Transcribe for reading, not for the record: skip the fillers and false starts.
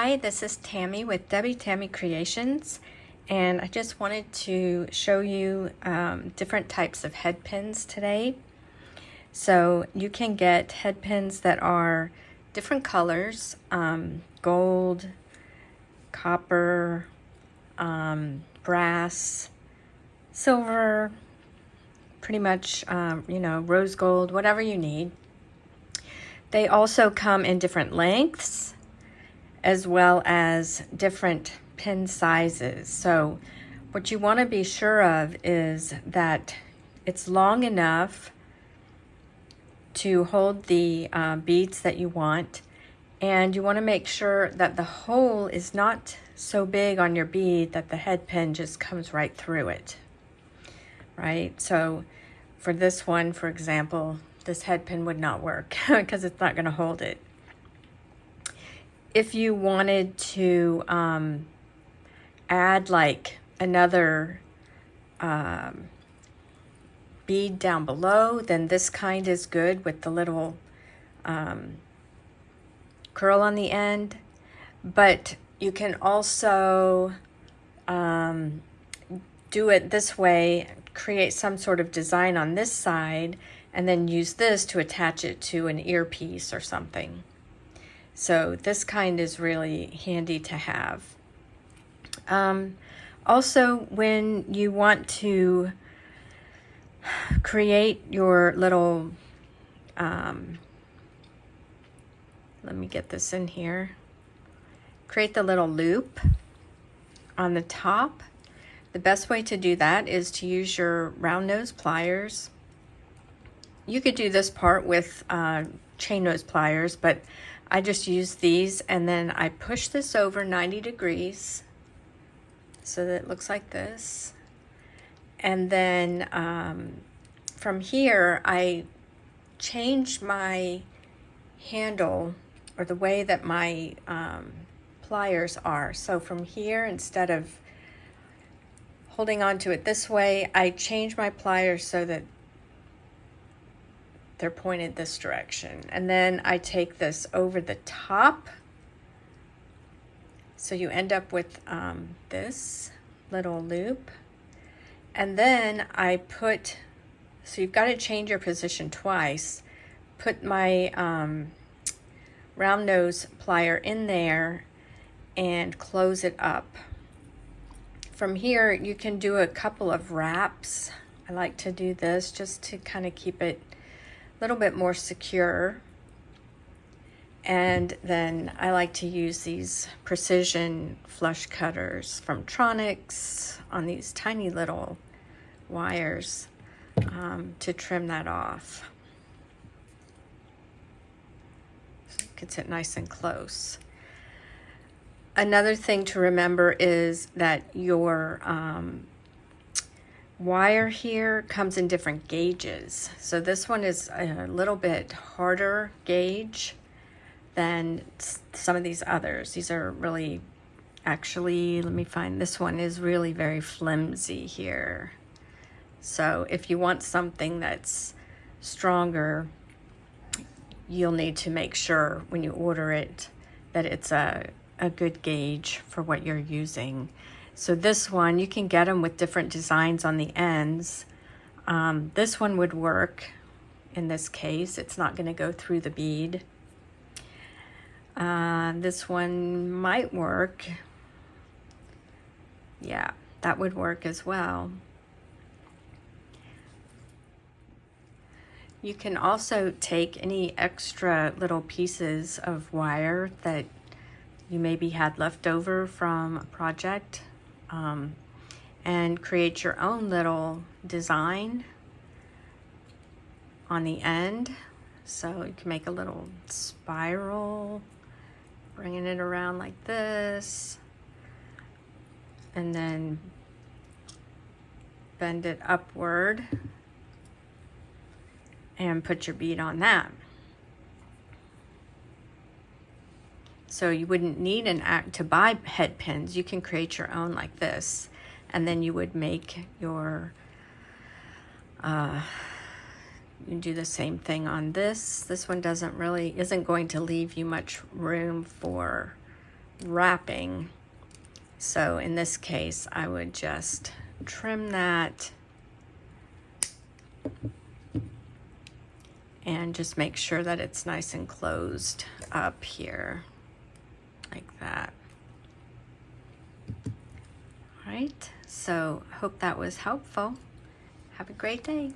Hi, this is Tammy with Debbie Tammy Creations, and I just wanted to show you different types of head pins today. So you can get head pins that are different colors, gold, copper, brass, silver, pretty much, rose gold, whatever you need. They also come in different lengths, as well as different pin sizes. So what you want to be sure of is that it's long enough to hold the beads that you want, and you want to make sure that the hole is not so big on your bead that the head pin just comes right through it, right? So for this one, for example, this head pin would not work because it's not going to hold it. If you wanted to add like another bead down below, then this kind is good with the little curl on the end. But you can also do it this way, create some sort of design on this side, and then use this to attach it to an earpiece or something. So this kind is really handy to have. Also, when you want to create your little, let me get this in here, create the little loop on the top. The best way to do that is to use your round nose pliers. You could do this part with chain nose pliers, but I just use these, and then I push this over 90 degrees so that it looks like this. And then from here, I change my handle, or the way that my pliers are. So from here, instead of holding on to it this way, I change my pliers so that they're pointed this direction. And then I take this over the top. So you end up with this little loop. And then I put, so you've got to change your position twice. Put my round nose plier in there and close it up. From here, you can do a couple of wraps. I like to do this just to kind of keep it little bit more secure. And then I like to use these precision flush cutters from Tronics on these tiny little wires to trim that off. So it gets it nice and close. Another thing to remember is that your wire here comes in different gauges. So this one is a little bit harder gauge than some of these others. These are really, actually, let me find, this one is really very flimsy here. So if you want something that's stronger, you'll need to make sure when you order it that it's a good gauge for what you're using. So this one, you can get them with different designs on the ends. This one would work in this case. It's not going to go through the bead. This one might work. Yeah, that would work as well. You can also take any extra little pieces of wire that you maybe had left over from a project, and create your own little design on the end. So you can make a little spiral, bringing it around like this, and then bend it upward and put your bead on that. So you wouldn't need an act to buy head pins. You can create your own like this, and then you would make your you do the same thing on this. This one isn't going to leave you much room for wrapping. So in this case, I would just trim that and just make sure that it's nice and closed up here, like that. All right, so I hope that was helpful. Have a great day.